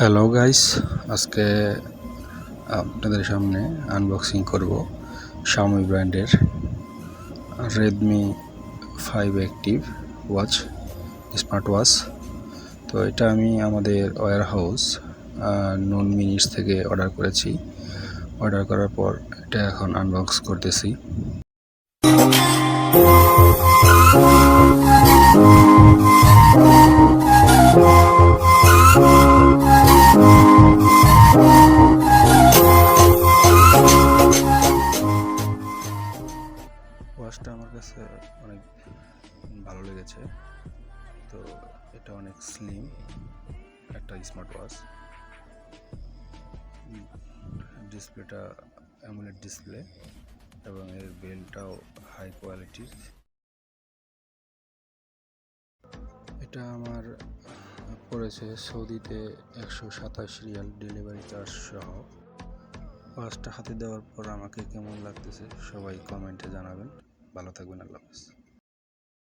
Hello guys, আজকে আপনাদের সামনে আনবক্সিং করব Xiaomi ব্র্যান্ডের Redmi 5 active watch, smart watch. তো এটা আমি আমাদের ওয়্যার হাউস নুন মিনিটস থেকে অর্ডার করেছি। অর্ডার করার পর এটা এখন আনবক্স করতেছি। ওয়াচটা আমার কাছে অনেক ভালো লেগেছে। তো এটা অনেক স্লিম একটা স্মার্ট ওয়াচ। ডিসপ্লেটা অ্যামোলেড ডিসপ্লে এবং এর বেলটাও হাই কোয়ালিটির। এটা আমার পড়েছে সৌদিতে 127 রিয়াল ডেলিভারি চার্জ সহ। ওয়াচটা হাতে দেওয়ার পর আমাকে কেমন লাগতেছে সবাই কমেন্টে জানাবেন। ভালো থাকবেন, আল্লাহ হাফেজ।